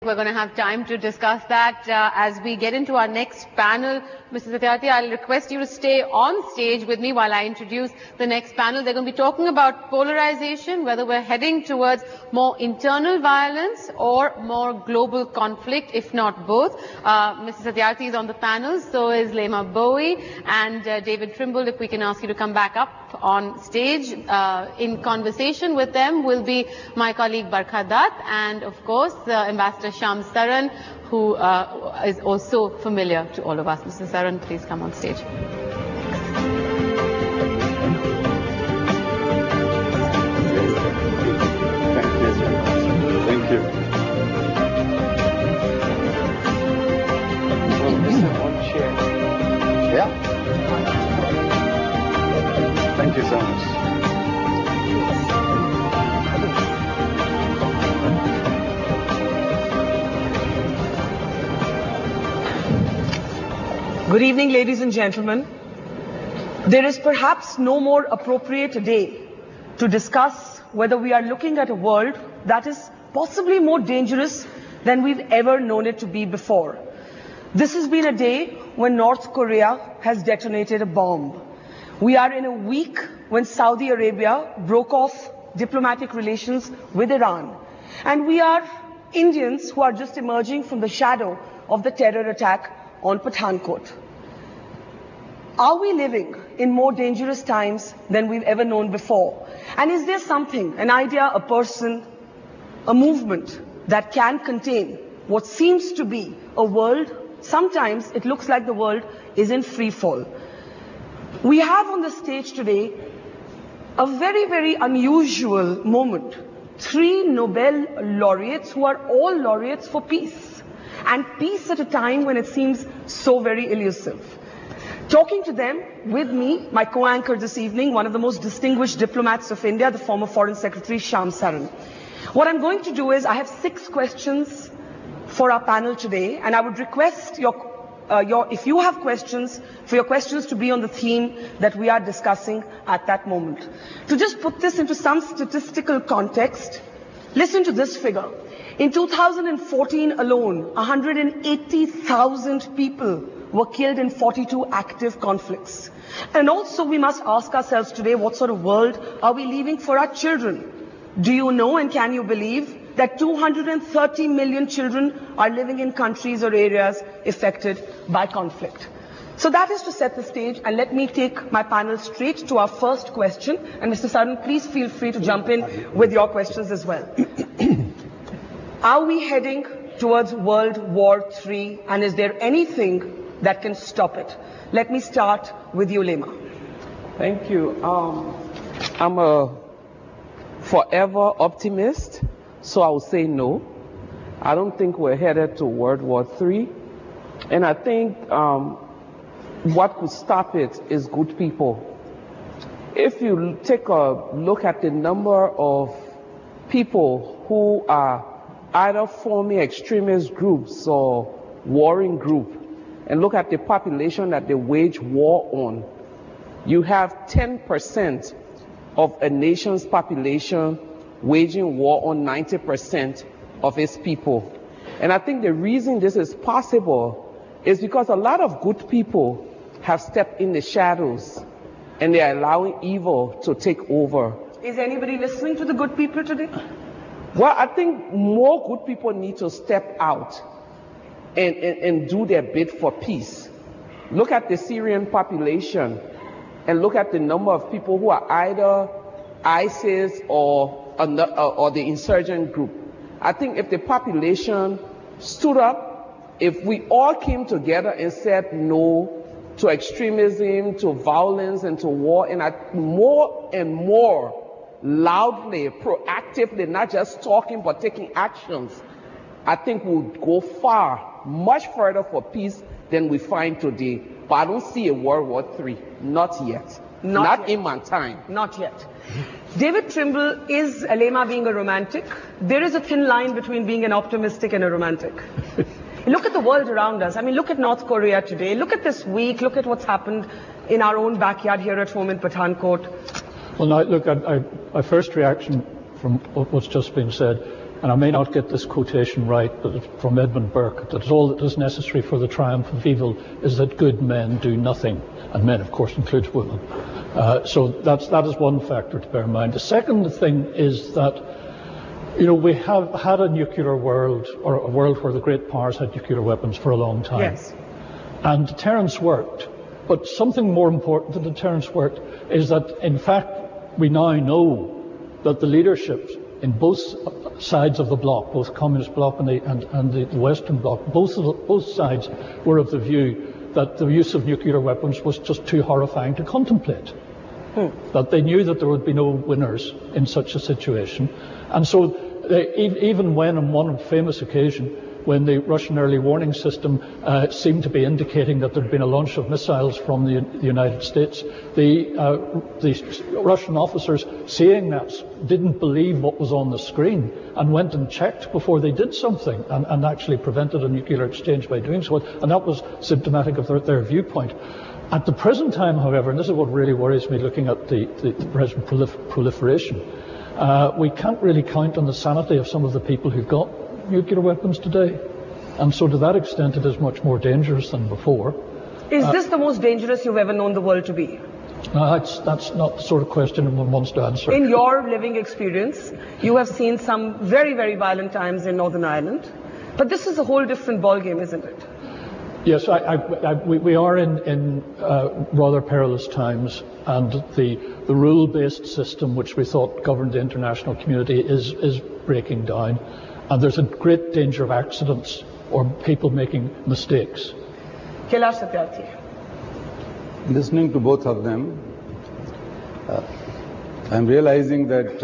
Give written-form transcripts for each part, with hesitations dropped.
we're going to have time to discuss that as we get into our next panel. Mr. Satyarthi, I'll request you to stay on stage with me while I introduce the next panel. They're going to be talking about polarization, whether we're heading towards more internal violence or more global conflict, if not both. Mr. Satyarthi is on the panel, so is Lema Bowie and David Trimble. If we can ask you to come back up on stage. In conversation with them will be my colleague Barkha Dutt and, of course, Ambassador Shyam Saran, who is also familiar to all of us. Mr. Saran, please come on stage. Thank you. Yeah. Thank you so much. Good evening, ladies and gentlemen. There is perhaps no more appropriate day to discuss whether we are looking at a world that is possibly more dangerous than we've ever known it to be before. This has been a day when North Korea has detonated a bomb. We are in a week when Saudi Arabia broke off diplomatic relations with Iran. And we are Indians who are just emerging from the shadow of the terror attack on Pathankot. Are we living in more dangerous times than we've ever known before? And is there something, an idea, a person, a movement that can contain what seems to be a world? Sometimes it looks like the world is in free fall. We have on the stage today a very, very unusual moment. 3 Nobel laureates who are all laureates for peace. And peace at a time when it seems so very elusive. Talking to them, with me, my co-anchor this evening, one of the most distinguished diplomats of India, the former Foreign Secretary, Shyam Saran. What I'm going to do is, I have 6 questions for our panel today, and I would request if you have questions, for your questions to be on the theme that we are discussing at that moment. To just put this into some statistical context, listen to this figure. In 2014 alone, 180,000 people were killed in 42 active conflicts. And also we must ask ourselves today, what sort of world are we leaving for our children? Do you know and can you believe that 230 million children are living in countries or areas affected by conflict? So that is to set the stage, and let me take my panel straight to our first question. And Mr. Saran, please feel free to jump in with your questions as well. Are we heading towards World War III, and is there anything that can stop it? Let me start with you, Lema. Thank you. I'm a forever optimist, so I will say no. I don't think we're headed to World War III. And I think what could stop it is good people. If you take a look at the number of people who are either forming extremist groups or warring groups, and look at the population that they wage war on, you have 10% of a nation's population waging war on 90% of its people. And I think the reason this is possible is because a lot of good people have stepped in the shadows and they are allowing evil to take over. Is anybody listening to the good people today? Well, I think more good people need to step out and do their bit for peace. Look at the Syrian population and look at the number of people who are either ISIS or the insurgent group. I think if the population stood up, if we all came together and said no to extremism, to violence, and to war, and more and more loudly, proactively, not just talking but taking actions, I think we'll go far, much further for peace than we find today. But I don't see a World War III, not yet. Not yet. In my time. Not yet. David Trimble, is Lema being a romantic? There is a thin line between being an optimistic and a romantic. Look at the world around us. I mean, look at North Korea today. Look at this week. Look at what's happened in our own backyard here at home in Pathankot. Well, now, look, my first reaction from what's just been said and I may not get this quotation right, but it's from Edmund Burke, that all that is necessary for the triumph of evil is that good men do nothing, and men, of course, includes women. So that is one factor to bear in mind. The second thing is that, you know, we have had a nuclear world, or a world where the great powers had nuclear weapons for a long time. Yes. And deterrence worked. But something more important than deterrence worked is that, in fact, we now know that the leadership in both sides of the bloc, both communist bloc and the Western bloc, both sides were of the view that the use of nuclear weapons was just too horrifying to contemplate. That they knew that there would be no winners in such a situation. And so even when on one famous occasion, when the Russian early warning system seemed to be indicating that there had been a launch of missiles from the United States, the Russian officers, seeing that, didn't believe what was on the screen and went and checked before they did something, and actually prevented a nuclear exchange by doing so. And that was symptomatic of their viewpoint. At the present time, however, and this is what really worries me looking at the present proliferation, we can't really count on the sanity of some of the people who've got nuclear weapons today. And so to that extent, it is much more dangerous than before. Is this the most dangerous you've ever known the world to be? No, that's not the sort of question one wants to answer. In your living experience, you have seen some very, very violent times in Northern Ireland. But this is a whole different ballgame, isn't it? Yes, we are in rather perilous times, and the rule-based system which we thought governed the international community is breaking down. And there's a great danger of accidents or people making mistakes. Listening to both of them, I'm realizing that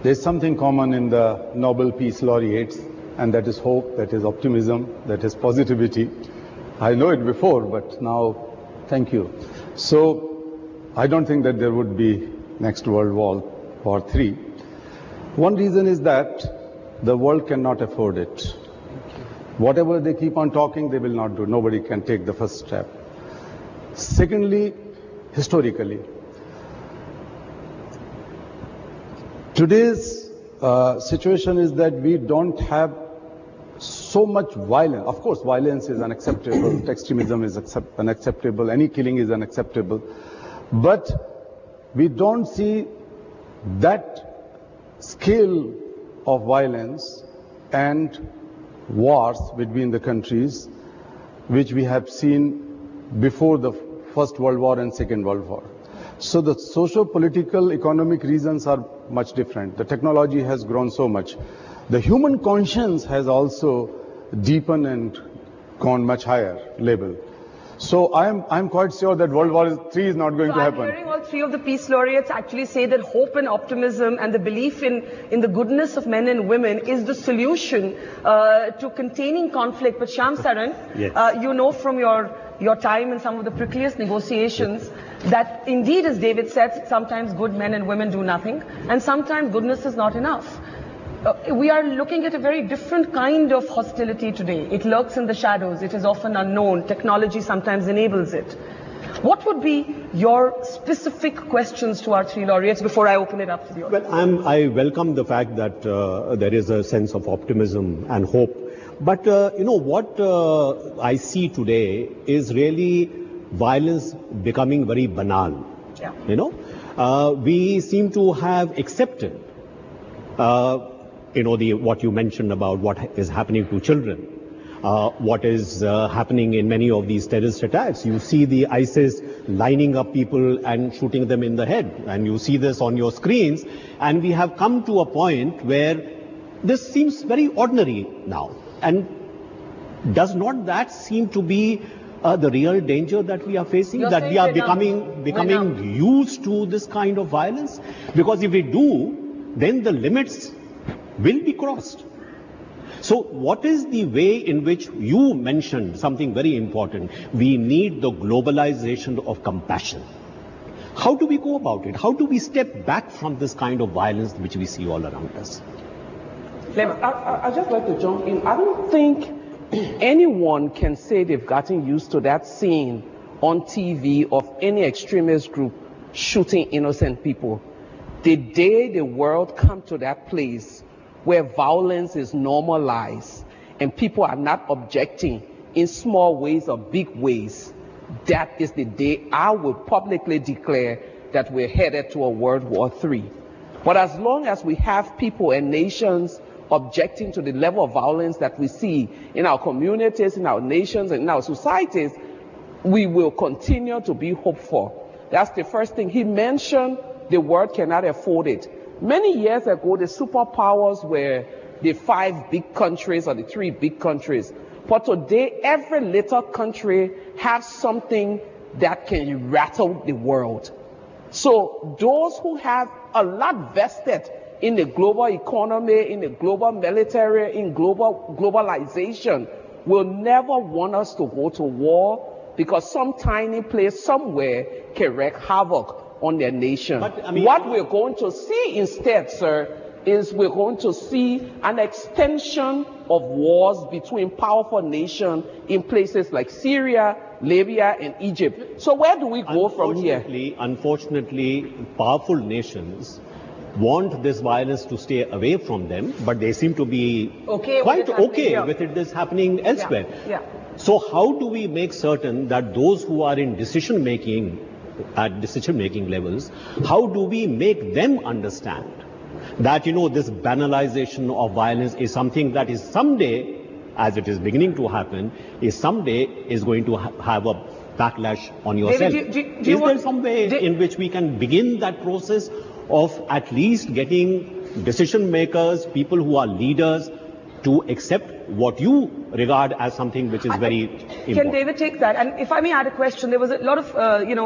there's something common in the Nobel Peace Laureates, and that is hope, that is optimism, that is positivity. I know it before, but now, thank you. So, I don't think that there would be next World War III. One reason is that the world cannot afford it. Whatever they keep on talking, they will not do. Nobody can take the first step. Secondly, historically, today's situation is that we don't have so much violence. Of course, violence is unacceptable, extremism is unacceptable, any killing is unacceptable. But we don't see that scale of violence and wars between the countries which we have seen before the First World War and Second World War. So the socio-political, economic reasons are much different. The technology has grown so much. The human conscience has also deepened and gone much higher level. So I'm quite sure that World War III is not going to happen. I'm hearing all three of the peace laureates actually say that hope and optimism and the belief in the goodness of men and women is the solution to containing conflict. But Shyam, Saran, yes. You know from your time in some of the prickliest negotiations that indeed, as David said, sometimes good men and women do nothing, and sometimes goodness is not enough. We are looking at a very different kind of hostility today. It lurks in the shadows. It is often unknown. Technology sometimes enables it. What would be your specific questions to our three laureates before I open it up to the audience? Well, I welcome the fact that there is a sense of optimism and hope. But, you know, what I see today is really violence becoming very banal. Yeah. You know, we seem to have accepted you know, what you mentioned about what is happening to children, what is happening in many of these terrorist attacks. You see the ISIS lining up people and shooting them in the head, and you see this on your screens, and we have come to a point where this seems very ordinary now. And does not that seem to be the real danger that we are facing, that we are becoming used to this kind of violence? Because if we do, then the limits will be crossed. So what is the way in which you mentioned something very important? We need the globalization of compassion. How do we go about it? How do we step back from this kind of violence which we see all around us? I'd just like to jump in. I don't think anyone can say they've gotten used to that scene on TV of any extremist group shooting innocent people. The day the world comes to that place where violence is normalized and people are not objecting in small ways or big ways, that is the day I will publicly declare that we're headed to a World War III. But as long as we have people and nations objecting to the level of violence that we see in our communities, in our nations, and in our societies, we will continue to be hopeful. That's the first thing. He mentioned the world cannot afford it. Many years ago, the superpowers were the 5 big countries or the 3 big countries. But today, every little country has something that can rattle the world. So those who have a lot vested in the global economy, in the global military, in globalization, will never want us to go to war, because some tiny place somewhere can wreak havoc on their nation. But, I mean, what we're going to see instead, sir, is we're going to see an extension of wars between powerful nations in places like Syria, Libya, and Egypt. So where do we go from here? Unfortunately, powerful nations want this violence to stay away from them, but they seem to be quite okay with it this happening elsewhere. Yeah. So how do we make certain that those who are in decision-making, at decision-making levels, how do we make them understand that, this banalization of violence is something that is someday, as it is beginning to happen, is going to have a backlash on yourself? David, is there some way in which we can begin that process of at least getting decision makers, people who are leaders, to accept what you regard as something which is very important? Can David take that? And if I may add a question, there was a lot of,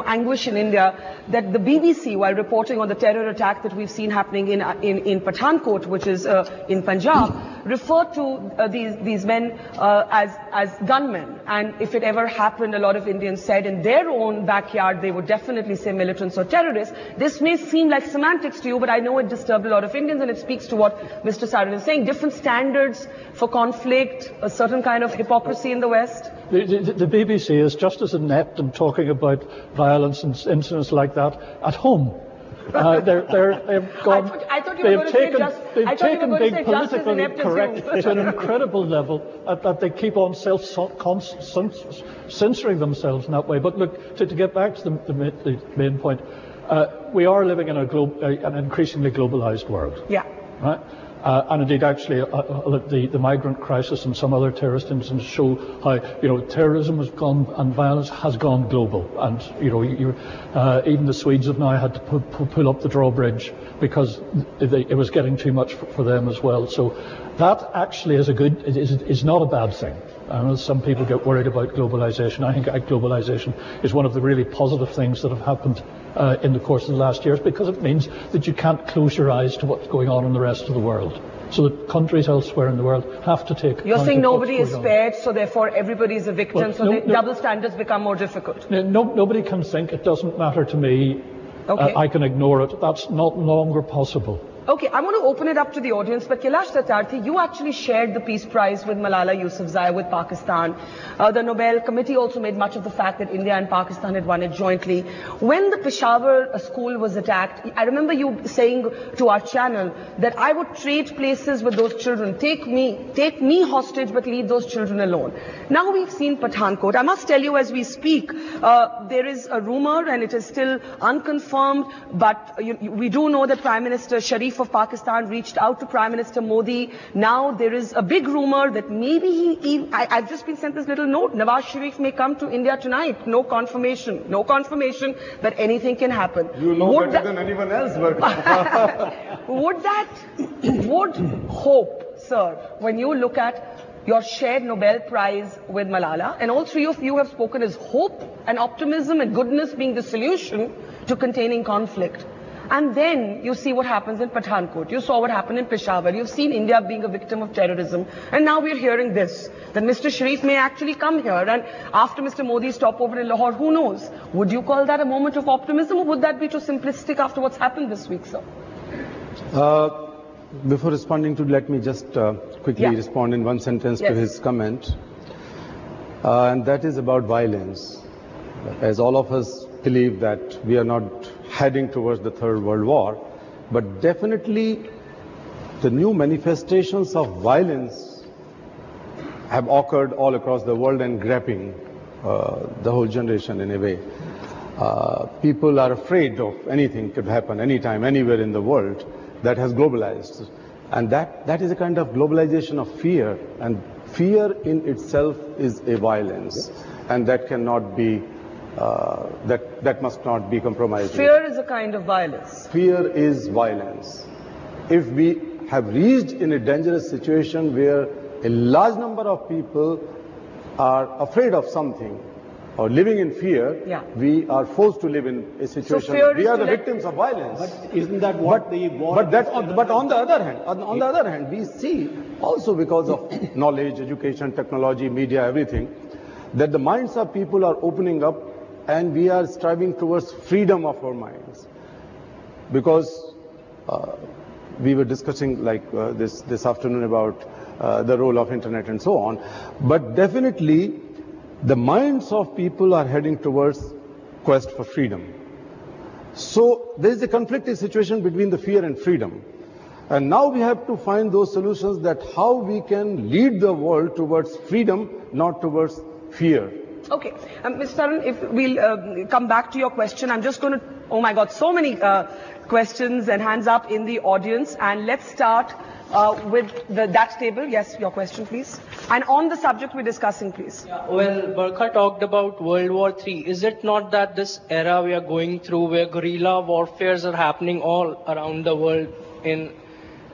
anguish in India that the BBC, while reporting on the terror attack that we've seen happening in Pathankot, which is in Punjab, referred to these men as gunmen. And if it ever happened, a lot of Indians said in their own backyard, they would definitely say militants or terrorists. This may seem like semantics to you, but I know it disturbed a lot of Indians, and it speaks to what Mr. Saran is saying. Different standards for conflict, a certain kind of hypocrisy in the West. The BBC is just as inept in talking about violence and incidents like that at home. They've gone. They've taken being politically correct to an incredible level that they keep on censoring themselves in that way. But look, to get back to the main point, we are living in an increasingly globalized world. Yeah. Right. And indeed, actually, the migrant crisis and some other terrorist incidents show how, terrorism has gone and violence has gone global. And, even the Swedes have now had to pull up the drawbridge because it was getting too much for them as well. So that actually is not a bad thing. I know some people get worried about globalization. I think globalization is one of the really positive things that have happened in the course of the last years, because it means that you can't close your eyes to what's going on in the rest of the world. So that countries elsewhere in the world have to take. You're saying nobody is spared, so therefore everybody is a victim, well, so double standards become more difficult. Nobody can think it doesn't matter to me. Okay. I can ignore it. That's not longer possible. Okay, I want to open it up to the audience, but Kailash Satyarthi, you actually shared the Peace Prize with Malala Yousafzai with Pakistan. The Nobel Committee also made much of the fact that India and Pakistan had won it jointly. When the Peshawar school was attacked, I remember you saying to our channel that I would trade places with those children. Take me hostage, but leave those children alone. Now we've seen Pathankot. I must tell you, as we speak, there is a rumor, and it is still unconfirmed, but we do know that Prime Minister Sharif of Pakistan reached out to Prime Minister Modi. Now there is a big rumor that maybe I've just been sent this little note. Nawaz Sharif may come to India tonight. No confirmation, but anything can happen. You know better than anyone else. Would hope, sir, when you look at your shared Nobel Prize with Malala, and all three of you have spoken as hope and optimism and goodness being the solution to containing conflict. And then you see what happens in Pathankot. You saw what happened in Peshawar. You've seen India being a victim of terrorism. And now we're hearing this, that Mr. Sharif may actually come here. And after Mr. Modi's stopover in Lahore, who knows? Would you call that a moment of optimism, or would that be too simplistic after what's happened this week, sir? Before responding to, let me just quickly respond in one sentence to his comment. And that is about violence. As all of us believe that we are not heading towards the Third World War, but definitely the new manifestations of violence have occurred all across the world and grabbing the whole generation in a way. People are afraid of anything could happen anytime, anywhere in the world. That has globalized. And that is a kind of globalization of fear. And fear in itself is a violence. And that cannot be, that must not be compromised. Fear is a kind of violence. Fear is violence. If we have reached in a dangerous situation where a large number of people are afraid of something, or living in fear, we are forced to live in a situation. We are the victims of violence. But isn't that what the war? But on the other hand, we see also because of knowledge, education, technology, media, everything, that the minds of people are opening up, and we are striving towards freedom of our minds. Because we were discussing this afternoon about the role of internet and so on, but definitely the minds of people are heading towards quest for freedom. So there is a conflicting situation between the fear and freedom. And now we have to find those solutions that how we can lead the world towards freedom, not towards fear. Okay. Mr. Saran, if we'll come back to your question, I'm just going to, oh my God, so many questions and hands up in the audience. And let's start with that table. Yes, your question, please. And on the subject we're discussing, please. Yeah, well, Burkha talked about World War III. Is it not that this era we are going through where guerrilla warfares are happening all around the world in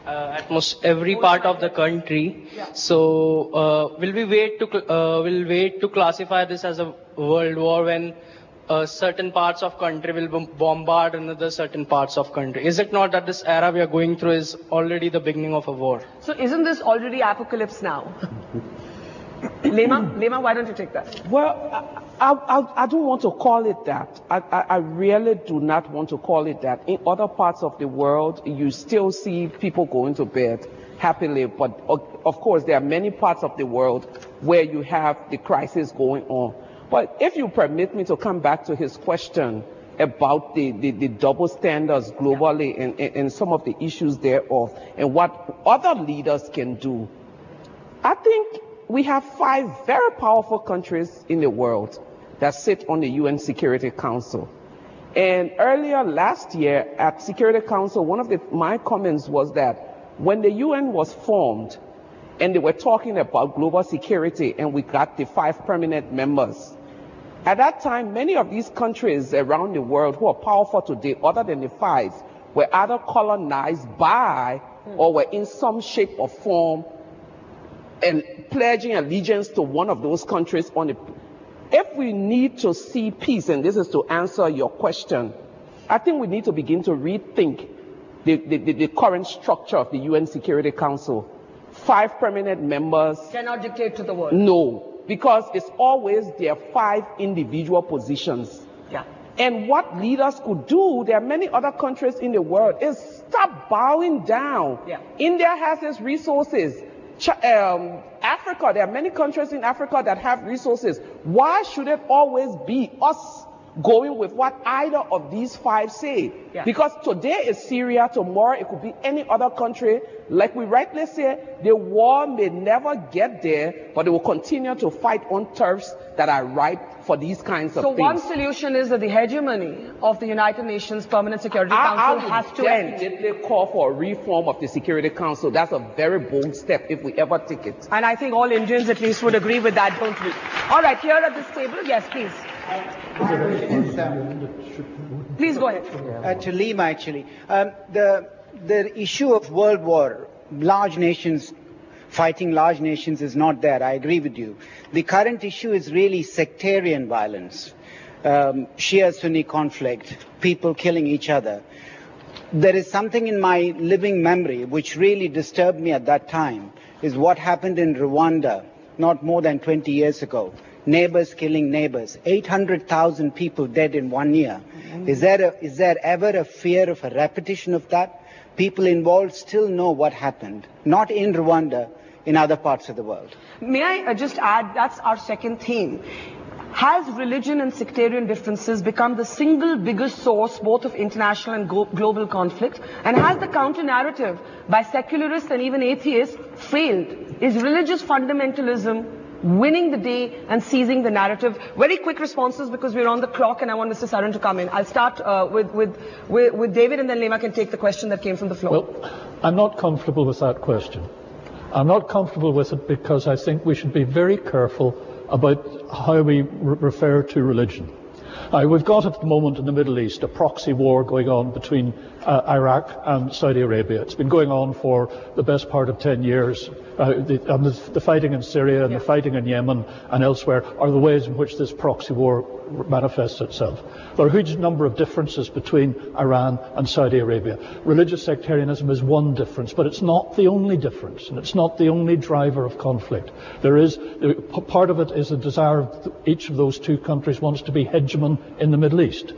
almost every part of the country? Yeah. So will we wait to classify this as a world war when certain parts of country will bombard another certain parts of country? Is it not that this era we are going through is already the beginning of a war? So isn't this already apocalypse now? Lema, why don't you take that? Well, I don't want to call it that. I really do not want to call it that. In other parts of the world, you still see people going to bed happily, but of course there are many parts of the world where you have the crisis going on. But if you permit me to come back to his question about the double standards globally and some of the issues thereof and what other leaders can do, I think we have 5 very powerful countries in the world that sit on the UN Security Council. And earlier last year at Security Council, one of my comments was that when the UN was formed and they were talking about global security and we got the 5 permanent members, at that time, many of these countries around the world who are powerful today, other than the 5, were either colonized by or were in some shape or form and pledging allegiance to one of those countries. If we need to see peace, and this is to answer your question, I think we need to begin to rethink the current structure of the UN Security Council. 5 permanent members Cannot dictate to the world. No. Because it's always their 5 individual positions. Yeah. And what leaders could do, there are many other countries in the world, is stop bowing down. Yeah. India has its resources. Africa, there are many countries in Africa that have resources. Why should it always be us going with what either of these 5 say? Yeah. Because today is Syria, tomorrow it could be any other country. Like we rightly say, the war may never get there, but it will continue to fight on turfs that are ripe for these kinds of So things. one solution is that the hegemony of the United Nations Permanent Security Council has to end. I definitely call for a reform of the Security Council. That's a very bold step if we ever take it. And I think all Indians at least would agree with that, don't we? All right, here at this table, yes, please. Please go ahead. To Lima, actually. The issue of world war, large nations fighting large nations is not there. I agree with you. The current issue is really sectarian violence, Shia-Sunni conflict, people killing each other. There is something in my living memory which really disturbed me at that time, is what happened in Rwanda not more than 20 years ago. Neighbors killing neighbors, 800,000 people dead in 1 year. Is there ever a fear of a repetition of that? People involved still know what happened, not in Rwanda, in other parts of the world. May I just add, that's our second theme. has religion and sectarian differences become the single biggest source both of international and global conflict? And has the counter-narrative by secularists and even atheists failed? Is religious fundamentalism winning the day and seizing the narrative? Very quick responses because we're on the clock and I want Mr. Saran to come in. I'll start with David and then Lema can take the question that came from the floor. Well, I'm not comfortable with that question. I'm not comfortable with it because I think we should be very careful about how we refer to religion. We've got at the moment in the Middle East a proxy war going on between Iraq and Saudi Arabia. It's been going on for the best part of 10 years. The fighting in Syria and the fighting in Yemen and elsewhere are the ways in which this proxy war manifests itself. There are a huge number of differences between Iran and Saudi Arabia. Religious sectarianism is one difference, but it's not the only difference, and it's not the only driver of conflict. Part of it is a desire of each of those two countries wants to be hegemon in the Middle East.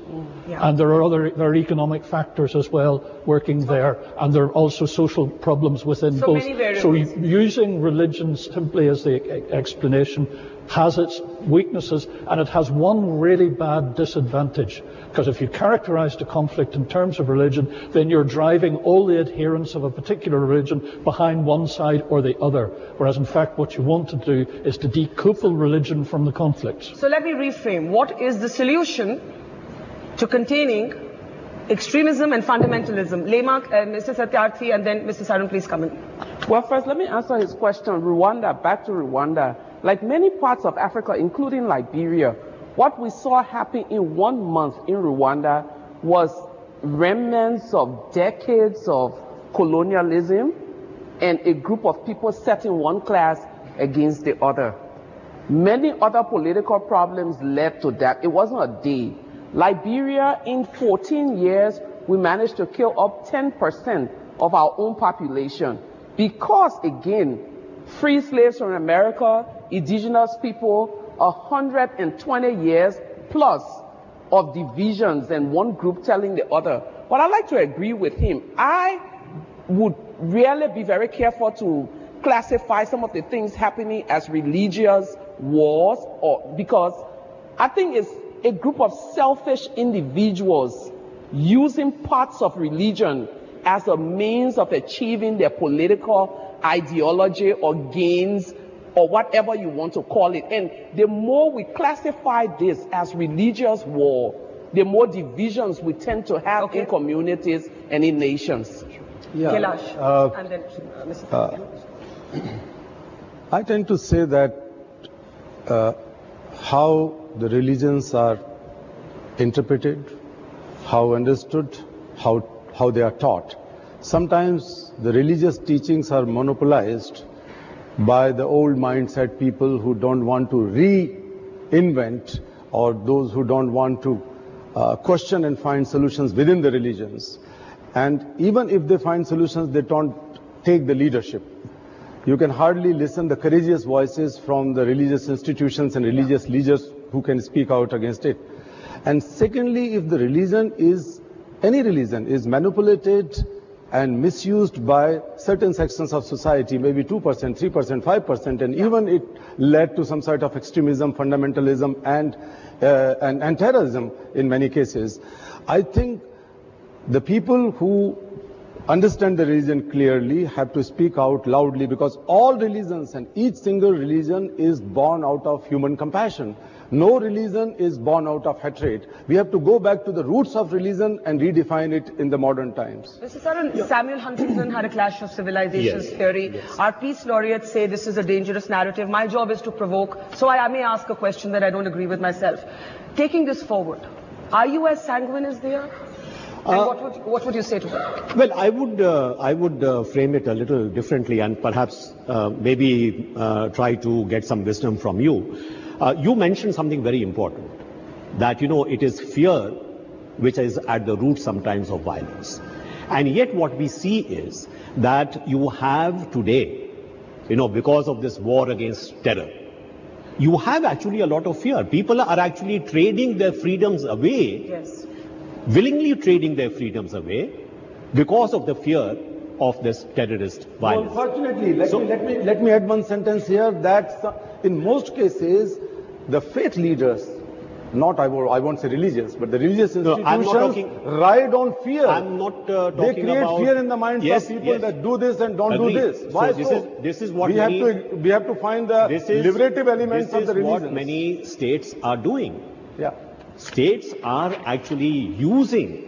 And there are economic factors as well working there, and there are also social problems within both. So using religion simply as the explanation has its weaknesses, and it has one really bad disadvantage, because if you characterize the conflict in terms of religion, then you're driving all the adherents of a particular religion behind one side or the other, whereas in fact what you want to do is to decouple religion from the conflict. So let me reframe. What is the solution to containing extremism and fundamentalism? Lema, Mr. Satyarthi, and then Mr. Saran, please come in. Well, first, let me answer his question. Rwanda, back to Rwanda. Like many parts of Africa, including Liberia, what we saw happen in 1 month in Rwanda was remnants of decades of colonialism and a group of people setting one class against the other. Many other political problems led to that. It wasn't a day. Liberia, in 14 years, we managed to kill up 10% of our own population because, again, free slaves from America, indigenous people, 120 years plus of divisions and one group telling the other. But I'd like to agree with him. I would really be very careful to classify some of the things happening as religious wars, because I think it's a group of selfish individuals using parts of religion as a means of achieving their political ideology or gains or whatever you want to call it. And the more we classify this as religious war, the more divisions we tend to have in communities and in nations. Yeah. Kailash, and then Mr. I tend to say that how the religions are interpreted, how understood, how they are taught. Sometimes the religious teachings are monopolized by the old mindset people who don't want to reinvent, or those who don't want to question and find solutions within the religions. And even if they find solutions, they don't take the leadership. You can hardly listen to the courageous voices from the religious institutions and religious leaders who can speak out against it. And secondly, if the religion is, any religion is manipulated and misused by certain sections of society, maybe 2%, 3%, 5%, and even it led to some sort of extremism, fundamentalism, and terrorism in many cases. I think the people who understand the religion clearly have to speak out loudly, because all religions and each single religion is born out of human compassion. No religion is born out of hatred. We have to go back to the roots of religion and redefine it in the modern times. Mr. Saran, Samuel Huntington had a clash of civilizations theory. Our peace laureates say this is a dangerous narrative. My job is to provoke, so I may ask a question that I don't agree with myself. Taking this forward, are you as sanguine as they are? And what would you say to that? Well, I would frame it a little differently, and perhaps maybe try to get some wisdom from you. You mentioned something very important, that, it is fear which is at the root sometimes of violence. And yet what we see is that you have today, because of this war against terror, you have actually a lot of fear. People are actually trading their freedoms away, willingly trading their freedoms away because of the fear of this terrorist violence. Well, unfortunately, let me add one sentence here, that in most cases, the faith leaders, not I won't say religious, but the religious institutions I'm not talking, ride on fear. I'm not talking about... They create fear in the minds of people that do this and don't do this. Why so? This is what we have to find the liberative elements of the religion. This is what many states are doing. Yeah. States are actually using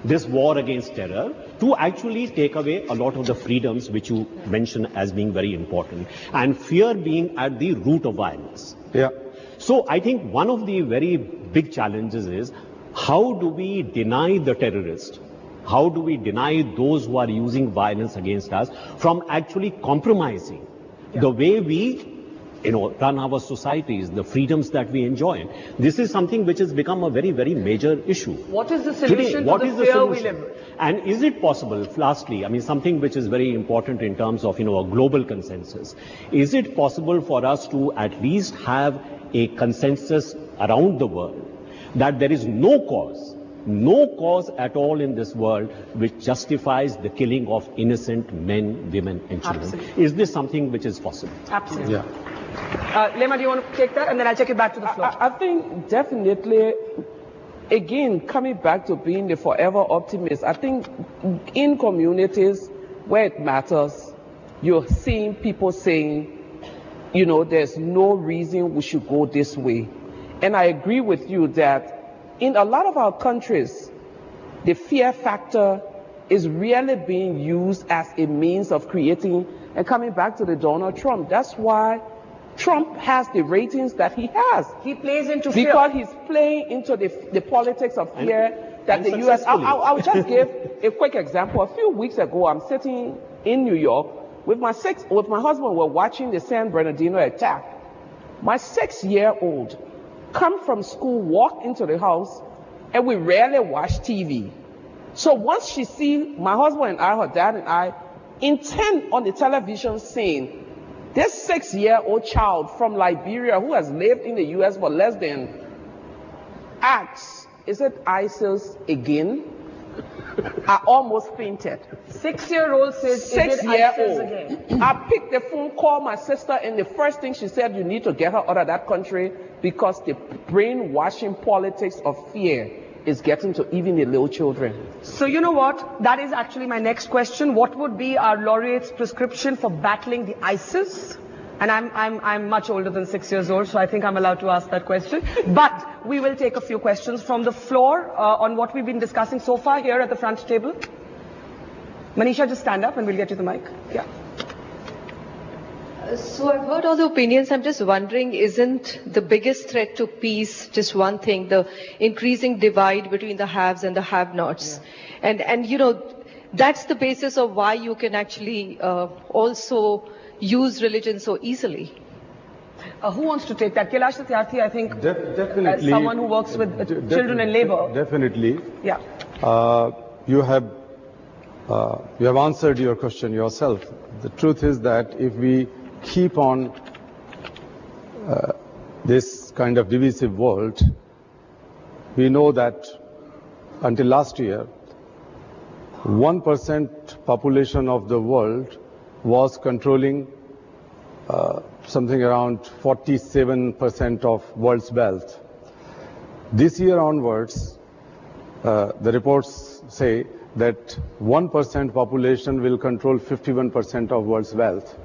this war against terror to actually take away a lot of the freedoms which you mentioned as being very important, and fear being at the root of violence. Yeah. So I think one of the very big challenges is, how do we deny the terrorists? How do we deny those who are using violence against us from actually compromising the way we run our societies, the freedoms that we enjoy? This is something which has become a very, very major issue. What is the solution to the fear we live with? And is it possible, lastly, I mean, something which is very important in terms of, a global consensus, is it possible for us to at least have a consensus around the world that there is no cause at all in this world which justifies the killing of innocent men, women and children? Absolutely. Is this something which is possible? Absolutely. Yeah. Lema, do you want to take that? And then I'll take it back to the floor. I think definitely, again, coming back to being the forever optimist, I think in communities where it matters, you're seeing people saying, there's no reason we should go this way. And I agree with you that in a lot of our countries, the fear factor is really being used as a means of creating, and coming back to the Donald Trump, that's why Trump has the ratings that he has. He plays into fear. Because he's playing into the politics of fear that the U.S. I'll just give a quick example. A few weeks ago, I'm sitting in New York with my husband. We're watching the San Bernardino attack. My 6-year-old come from school, walk into the house, and we rarely watch TV. So once she sees my husband and I, her dad and I, intent on the television scene, this 6-year-old child from Liberia who has lived in the U.S. for less than asks, is it ISIS again? I almost fainted. 6-year-old says, is it ISIS again? I picked the phone, called my sister, and the first thing she said, you need to get her out of that country because the brainwashing politics of fear is getting to even the little children. So you know what? That is actually my next question. What would be our laureate's prescription for battling the ISIS? And I'm much older than 6 years old, so I think I'm allowed to ask that question. But we will take a few questions from the floor on what we've been discussing so far here at the front table. Manisha, just stand up and we'll get you the mic. Yeah. So I've heard all the opinions. I'm just wondering, isn't the biggest threat to peace just one thing, the increasing divide between the haves and the have-nots? Yeah. And that's the basis of why you can actually also use religion so easily. Who wants to take that? Kailash Satyarthi, I think, definitely, as someone who works with children in labor. Definitely. Yeah. You have answered your question yourself. The truth is that if we keep on this kind of divisive world, we know that until last year, 1% population of the world was controlling something around 47% of world's wealth. This year onwards, the reports say that 1% population will control 51% of world's wealth.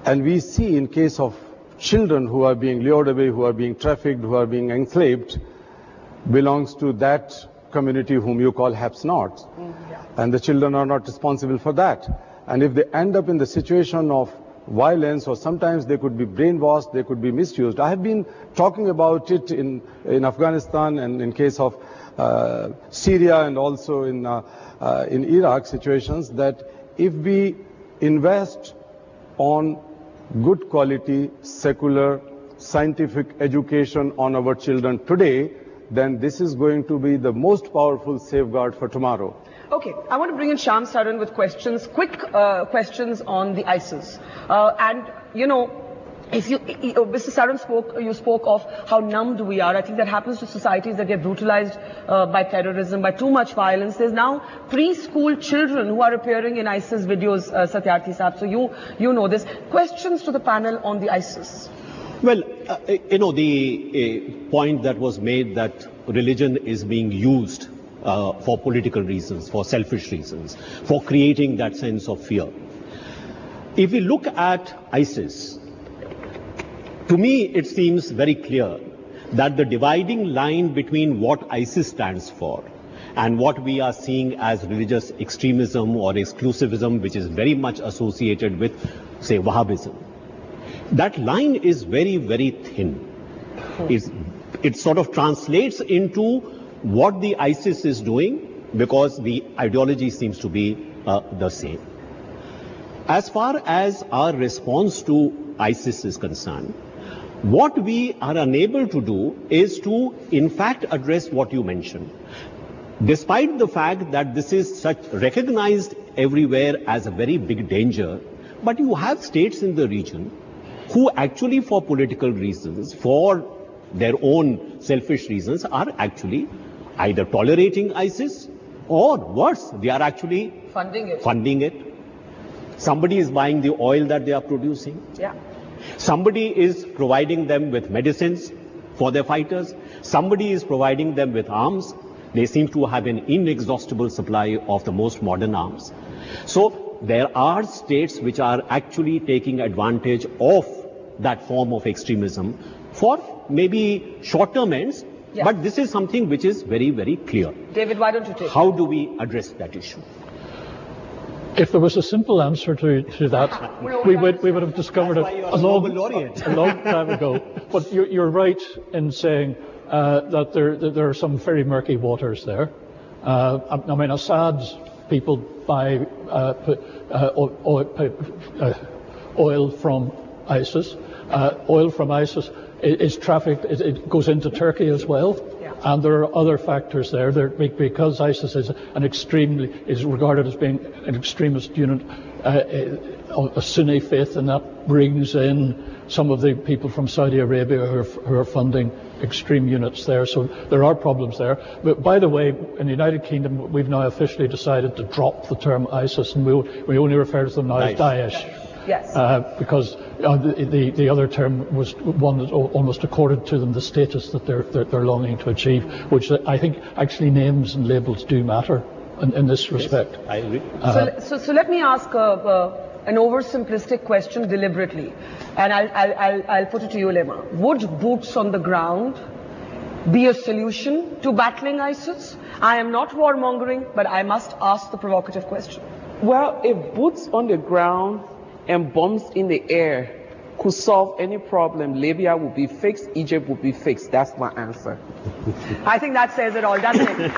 And we see in case of children who are being lured away, who are being trafficked, who are being enslaved, belongs to that community whom you call have-nots. And the children are not responsible for that. And if they end up in the situation of violence, or sometimes they could be brainwashed, they could be misused. I have been talking about it in Afghanistan and in case of Syria and also in Iraq situations, that if we invest on good quality, secular, scientific education on our children today, then this is going to be the most powerful safeguard for tomorrow. Okay, I want to bring in Shyam Saran with questions, quick questions on the ISIS. If Mr. Saran you spoke of how numbed we are. I think that happens to societies that get brutalized by terrorism, by too much violence. There's now preschool children who are appearing in ISIS videos, Satyarthi Saab. So you know this. Questions to the panel on the ISIS. Well, the point that was made that religion is being used for political reasons, for selfish reasons, for creating that sense of fear. If we look at ISIS, to me it seems very clear that the dividing line between what ISIS stands for and what we are seeing as religious extremism or exclusivism, which is very much associated with, say, Wahhabism, that line is very, very thin. It sort of translates into what the ISIS is doing because the ideology seems to be the same. As far as our response to ISIS is concerned, what we are unable to do is to, in fact, address what you mentioned. Despite the fact that this is such recognized everywhere as a very big danger, but you have states in the region who actually, for political reasons, for their own selfish reasons, are actually either tolerating ISIS or worse, they are actually funding it. Somebody is buying the oil that they are producing. Yeah. Somebody is providing them with medicines for their fighters. Somebody is providing them with arms. They seem to have an inexhaustible supply of the most modern arms. So there are states which are actually taking advantage of that form of extremism for maybe short-term ends, but this is something which is very, very clear. David, why don't you take it? How do we address that issue? If there was a simple answer to that, we would have discovered it a long time ago. But you're right in saying that there are some very murky waters there. I mean, Assad's people buy oil from ISIS. Oil from ISIS is trafficked, it goes into Turkey as well. And there are other factors there. Because ISIS is regarded as being an extremist unit, a Sunni faith, and that brings in some of the people from Saudi Arabia who are funding extreme units there. So there are problems there. But by the way, in the United Kingdom, we've now officially decided to drop the term ISIS, and we only refer to them now as Daesh. Yes. Because the other term was one that almost accorded to them the status that they're longing to achieve, which I think actually names and labels do matter in this respect. Yes, I agree. So let me ask an oversimplistic question deliberately, and I'll put it to you, Lema. Would boots on the ground be a solution to battling ISIS? I am not warmongering, but I must ask the provocative question. Well, if boots on the ground and bombs in the air could solve any problem, Libya would be fixed, Egypt would be fixed. That's my answer. I think that says it all, doesn't it?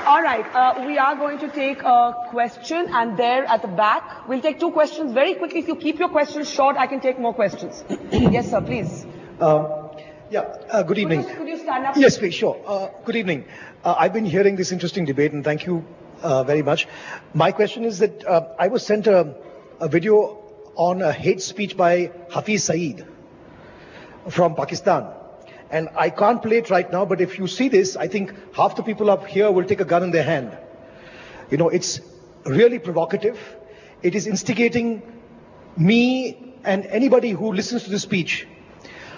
All right, we are going to take a question, and there at the back, we'll take two questions very quickly. If you keep your questions short, I can take more questions. Yes, sir, please. Good evening. Could you stand up? Yes, please, sure. Good evening. I've been hearing this interesting debate, and thank you very much. My question is that I was sent a video on a hate speech by Hafiz Saeed from Pakistan. And I can't play it right now, but if you see this, I think half the people up here will take a gun in their hand. You know, it's really provocative. It is instigating me and anybody who listens to this speech.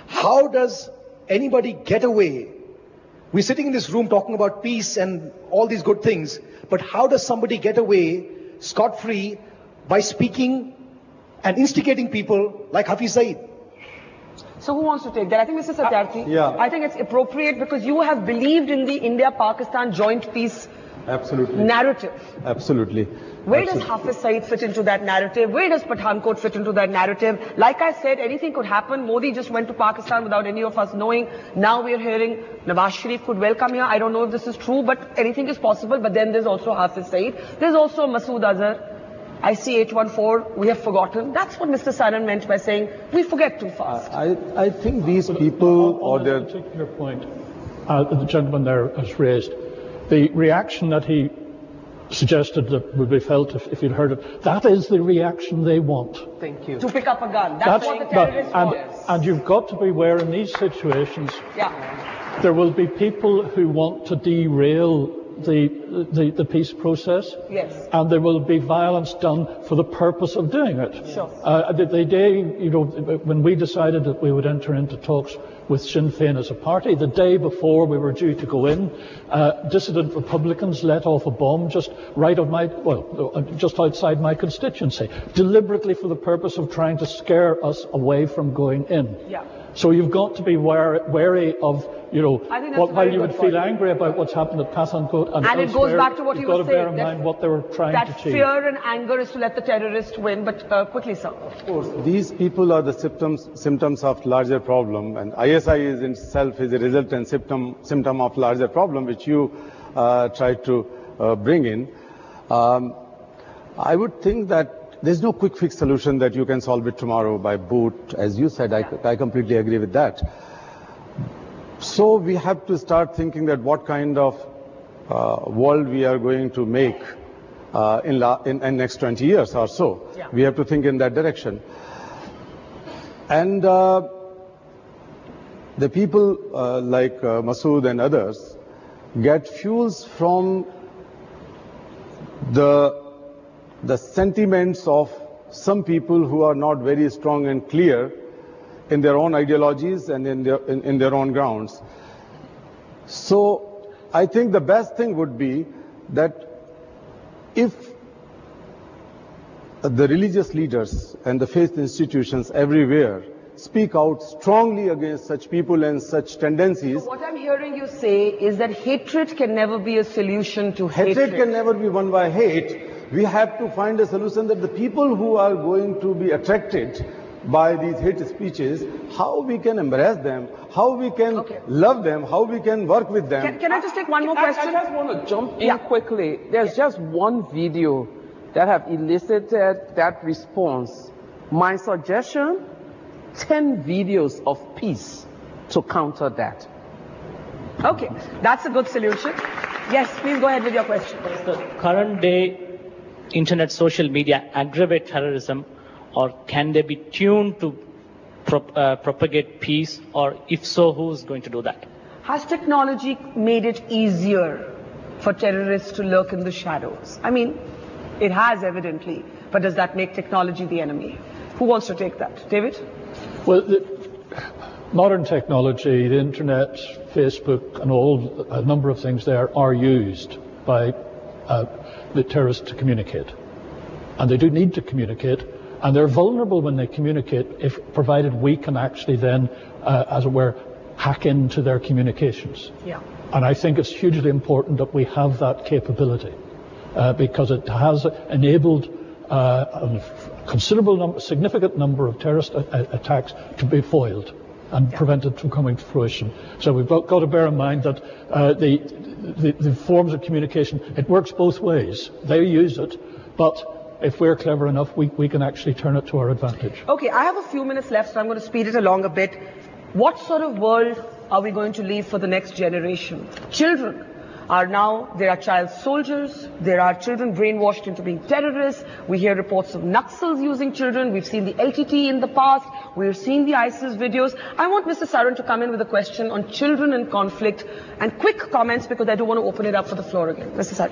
How does anybody get away? We're sitting in this room talking about peace and all these good things, but how does somebody get away scot-free by speaking and instigating people like Hafiz Saeed? So who wants to take that? I think Mr. Satyarthi. Yeah. I think it's appropriate because you have believed in the India-Pakistan joint peace narrative. Absolutely. Where does Hafiz Saeed fit into that narrative? Where does Pathankot fit into that narrative? Like I said, anything could happen. Modi just went to Pakistan without any of us knowing. Now we're hearing Nawaz Sharif could well come here. I don't know if this is true, but anything is possible. But then there's also Hafiz Saeed. There's also Masood Azhar. I see 814, we have forgotten. That's what Mr. Saran meant by saying, we forget too fast. I think these people or their... particular point the gentleman there has raised, the reaction that he suggested that would be felt if you'd heard it, that is the reaction they want. Thank you. To pick up a gun. That's what the terrorists want. And you've got to be aware in these situations, there will be people who want to derail the peace process. Yes. And there will be violence done for the purpose of doing it. Sure. The day, when we decided that we would enter into talks with Sinn Féin as a party, the day before we were due to go in, dissident Republicans let off a bomb just just outside my constituency, deliberately for the purpose of trying to scare us away from going in. Yeah. So you've got to be wary of, while you would feel angry about what's happened at Pathankot and it goes back to what you were saying. You've got to bear in mind what they were trying to achieve. That fear and anger is to let the terrorist win, but quickly, sir. Of course, these people are the symptoms of larger problem, and ISI is in itself is a resultant symptom of larger problem, which you tried to bring in. I would think that there's no quick fix solution that you can solve it tomorrow by boot. As you said, I completely agree with that. So we have to start thinking that what kind of world we are going to make in next 20 years or so. Yeah. We have to think in that direction. And the people like Masood and others get fuels from the sentiments of some people who are not very strong and clear in their own ideologies and in their own grounds. So I think the best thing would be that if the religious leaders and the faith institutions everywhere speak out strongly against such people and such tendencies. So what I'm hearing you say is that hatred can never be a solution to hatred. Hatred can never be won by hate. We have to find a solution that the people who are going to be attracted by these hate speeches, how we can embrace them, how we can love them, how we can work with them. Can I just take one more question? I just want to jump in quickly. There's just one video that have elicited that response. My suggestion, 10 videos of peace to counter that. Okay, that's a good solution. Yes, please go ahead with your question. Does the current day internet social media aggravate terrorism, or can they be tuned to propagate peace, or if so, who is going to do that? Has technology made it easier for terrorists to lurk in the shadows? I mean, it has evidently, but does that make technology the enemy? Who wants to take that? David? Well, modern technology, the internet, Facebook, and a number of things there are used by the terrorists to communicate. And they do need to communicate, and they're vulnerable when they communicate, if provided we can actually then, as it were, hack into their communications. Yeah. And I think it's hugely important that we have that capability, because it has enabled a significant number of terrorist attacks to be foiled and prevented from coming to fruition. So we've got to bear in mind that the forms of communication, it works both ways. They use it, but if we're clever enough, we can actually turn it to our advantage. Okay, I have a few minutes left, so I'm going to speed it along a bit. What sort of world are we going to leave for the next generation? Children there are child soldiers, there are children brainwashed into being terrorists, we hear reports of Naxals using children, we've seen the LTT in the past, we've seen the ISIS videos. I want Mr. Saran to come in with a question on children in conflict, and quick comments because I do want to open it up for the floor again. Mr. Saran.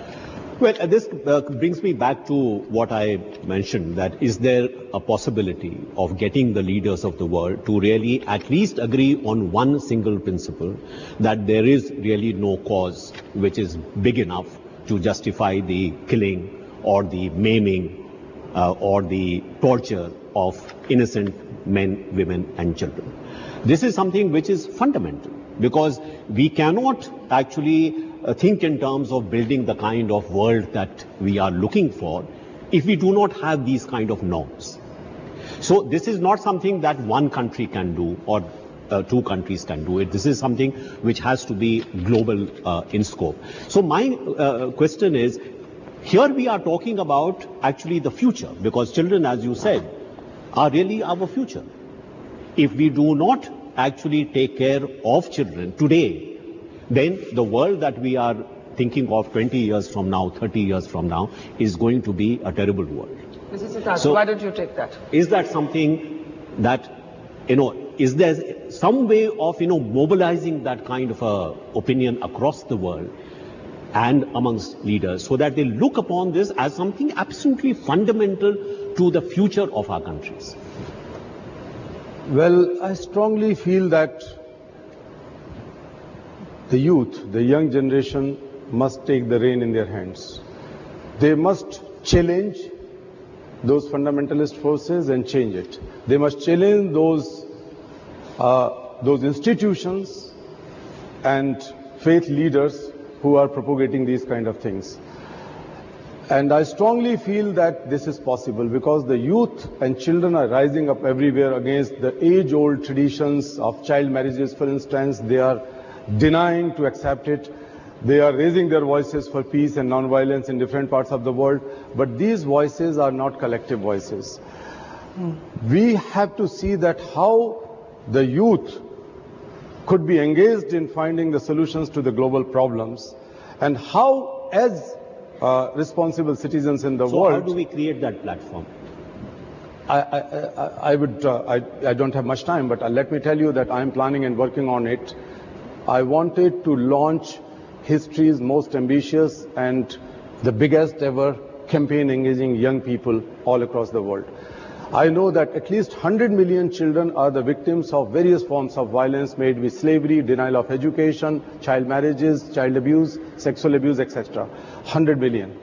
Well, this brings me back to what I mentioned, that is there a possibility of getting the leaders of the world to really at least agree on one single principle, that there is really no cause which is big enough to justify the killing or the maiming or the torture of innocent men, women and children. This is something which is fundamental, because we cannot actually think in terms of building the kind of world that we are looking for if we do not have these kind of norms. So this is not something that one country can do or two countries can do it. This is something which has to be global in scope. So my question is, here we are talking about actually the future, because children, as you said, are really our future. If we do not actually take care of children today, then the world that we are thinking of 20 years from now, 30 years from now, is going to be a terrible world. Mr. Siddharth, so why don't you take that? Is that something that, is there some way of, mobilizing that kind of opinion across the world and amongst leaders, so that they look upon this as something absolutely fundamental to the future of our countries? Well, I strongly feel that the youth, the young generation, must take the rein in their hands. They must challenge those fundamentalist forces and change it. They must challenge those institutions and faith leaders who are propagating these kind of things. And I strongly feel that this is possible because the youth and children are rising up everywhere against the age-old traditions of child marriages, for instance. They are denying to accept it. They are raising their voices for peace and non-violence in different parts of the world. But these voices are not collective voices. We have to see that how the youth could be engaged in finding the solutions to the global problems, and how, as responsible citizens in the world. So how do we create that platform? I don't have much time, but let me tell you that I'm planning and working on it. I wanted to launch history's most ambitious and the biggest ever campaign engaging young people all across the world. I know that at least 100 million children are the victims of various forms of violence, made with slavery, denial of education, child marriages, child abuse, sexual abuse, etc. 100 million.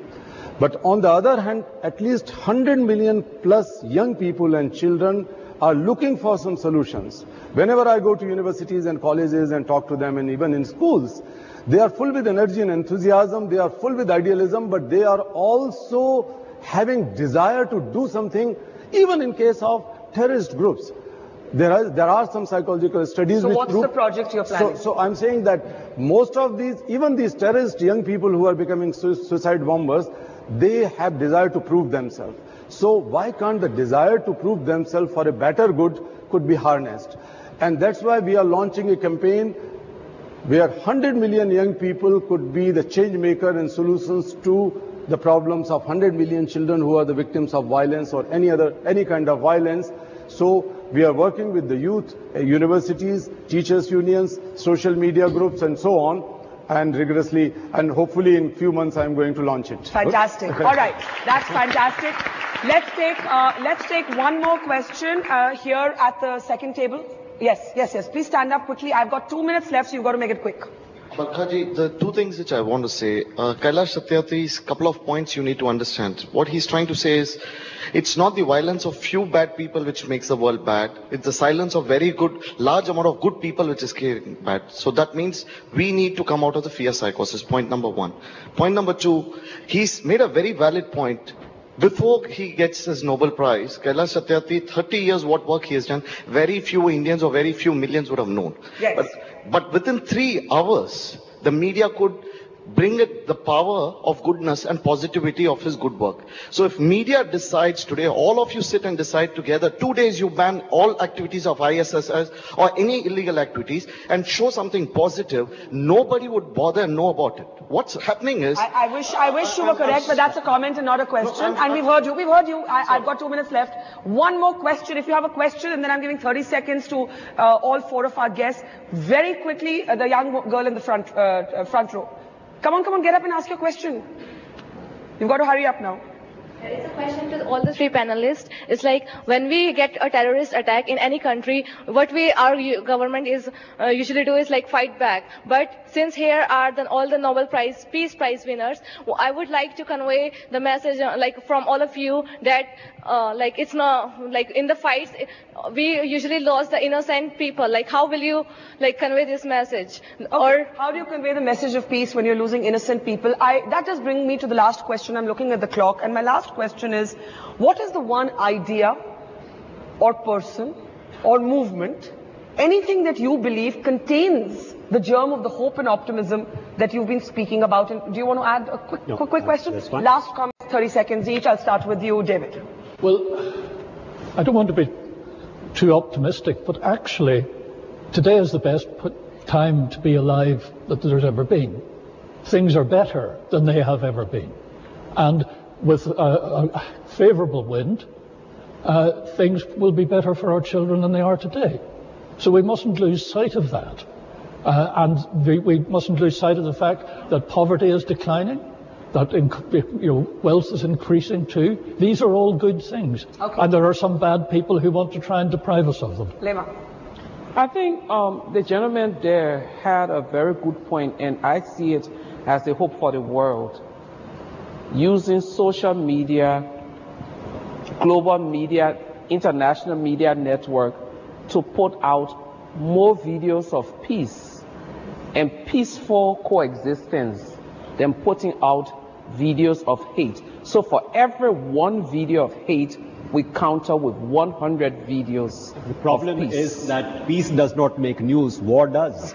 But on the other hand, at least 100 million plus young people and children are looking for some solutions. Whenever I go to universities and colleges and talk to them, and even in schools, they are full with energy and enthusiasm, they are full with idealism, but they are also having desire to do something. Even in case of terrorist groups, there are some psychological studies which prove. So what's the project you're planning? So I'm saying that most of these, even these terrorist young people who are becoming suicide bombers, they have desire to prove themselves. So why can't the desire to prove themselves for a better good could be harnessed? And that's why we are launching a campaign where 100 million young people could be the change maker and solutions to the problems of 100 million children who are the victims of violence or any kind of violence. So we are working with the youth, universities, teachers unions, social media groups and so on, and rigorously, and hopefully in few months I'm going to launch it. Fantastic. All right, that's fantastic. Let's take one more question here at the second table. Yes. Please stand up quickly. I've got 2 minutes left, so you've got to make it quick. Barkhaji, the two things which I want to say, Kailash Satyarthi's couple of points you need to understand. What he's trying to say is, it's not the violence of few bad people which makes the world bad. It's the silence of very good, large amount of good people which is creating bad. So that means we need to come out of the fear psychosis, point number one. Point number two, he's made a very valid point. Before he gets his Nobel Prize, Kailash Satyarthi, 30 years what work he has done, very few Indians or very few millions would have known. Yes. But within 3 hours, the media could bring it the power of goodness and positivity of his good work. So if media decides today, all of you sit and decide together, 2 days you ban all activities of ISSS or any illegal activities and show something positive, nobody would bother and know about it. What's happening is... I wish you were correct, but that's a comment and not a question. And we've heard you. I've got 2 minutes left. One more question, if you have a question, and then I'm giving 30 seconds to all four of our guests. Very quickly, the young girl in the front row. Come on, get up and ask your question. You've got to hurry up now. It's a question to all the three panelists. It's like when we get a terrorist attack in any country, what our government is usually do is like fight back. But since here are all the Nobel Prize, Peace Prize winners, I would like to convey the message like from all of you that like it's not like in the fights we usually lost the innocent people. Like how will you like convey this message? Okay. Or how do you convey the message of peace when you're losing innocent people? That does bring me to the last question. I'm looking at the clock, and my last question is, what is the one idea or person or movement, anything that you believe contains the germ of the hope and optimism that you've been speaking about? And do you want to add a quick question? Last comment, 30 seconds each. I'll start with you, David. Well, I don't want to be too optimistic, but actually today is the best time to be alive that there's ever been. Things are better than they have ever been. And with a favourable wind, things will be better for our children than they are today. So we mustn't lose sight of that. And we mustn't lose sight of the fact that poverty is declining, that wealth is increasing too. These are all good things. Okay. And there are some bad people who want to try and deprive us of them. Lema. I think the gentleman there had a very good point, and I see it as a hope for the world. Using social media, global media, international media network to put out more videos of peace and peaceful coexistence than putting out videos of hate. So for every one video of hate, we counter with 100 videos. The problem of peace. is that peace does not make news, war does.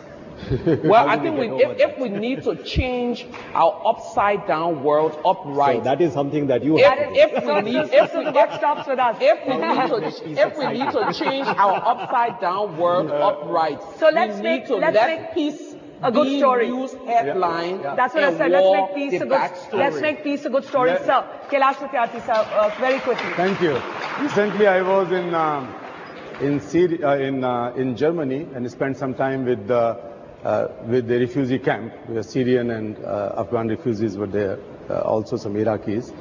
Well, I think if we need to change our upside down world upright. So that is something that you if we need to change our upside down world upright, so let's we make need to let peace a good story. News headline. That's what I said. Let's make peace a good story. Sir, Kailash Satyarthi, sir, very quickly. Thank you. Recently, I was in Germany and spent some time with the refugee camp. The Syrian and Afghan refugees were there, also some Iraqis.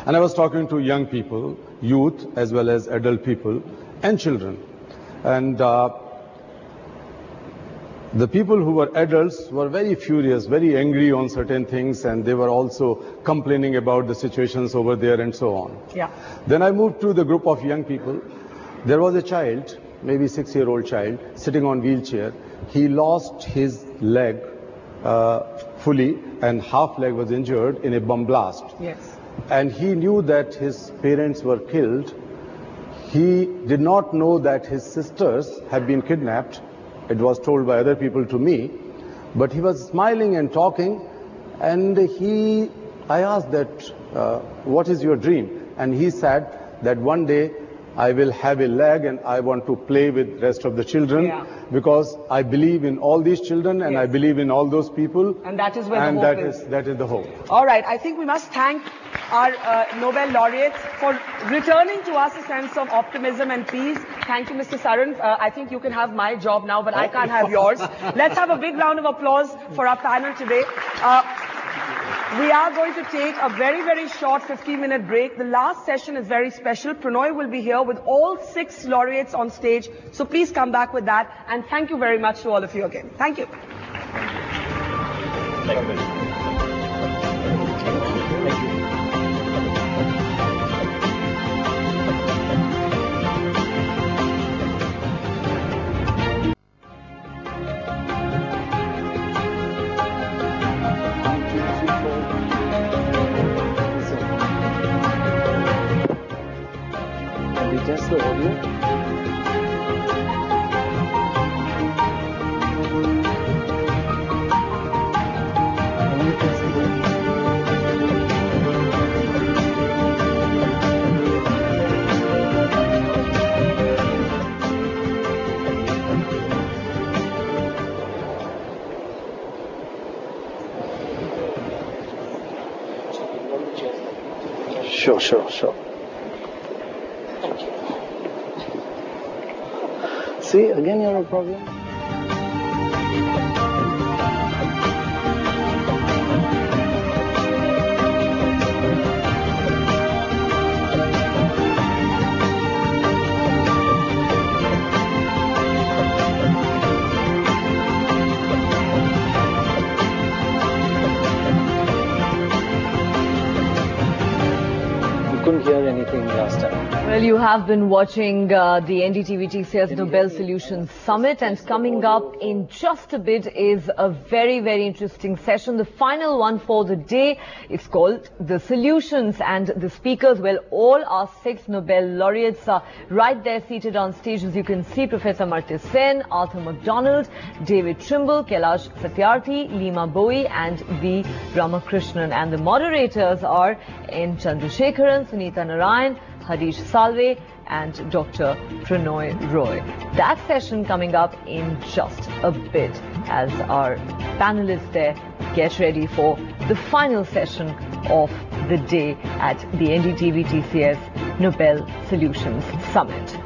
And I was talking to young people, youth, as well as adult people and children. And the people who were adults were very furious, very angry on certain things, and they were also complaining about the situations over there and so on. Yeah. Then I moved to the group of young people. There was a child, maybe 6-year-old child, sitting on wheelchair. He lost his leg fully, and half leg was injured in a bomb blast. Yes. And he knew that his parents were killed. He did not know that his sisters had been kidnapped. It was told by other people to me. But he was smiling and talking, and I asked that, what is your dream? And he said that one day I will have a leg and I want to play with the rest of the children, because I believe in all these children and I believe in all those people. And that is where the hope is. That is the hope. All right. I think we must thank our Nobel laureates for returning to us a sense of optimism and peace. Thank you, Mr. Saran. I think you can have my job now, but I can't have yours. Let's have a big round of applause for our panel today. We are going to take a very, very short 15-minute break. The last session is very special. Pranoy will be here with all 6 laureates on stage. So please come back with that. And thank you very much to all of you again. Thank you. Thank you. Just the audio. Sure. See, again you're a problem. Couldn't hear anything last time. Well, you have been watching the NDTV24x7 Nobel Solutions Summit, and coming up in just a bit is a very, very interesting session, the final one for the day. It's called The Solutions, and the speakers, well, all our 6 Nobel laureates are right there seated on stage. As you can see, Professor Amartya Sen, Arthur MacDonald, David Trimble, Kailash Satyarthi, Lima Bowie and V. Ramakrishnan. And the moderators are N. Chandrasekharan, Sunita Narayan, Harish Salve and Dr. Pranoy Roy. That session coming up in just a bit as our panelists there get ready for the final session of the day at the NDTV24x7 Nobel Solutions Summit.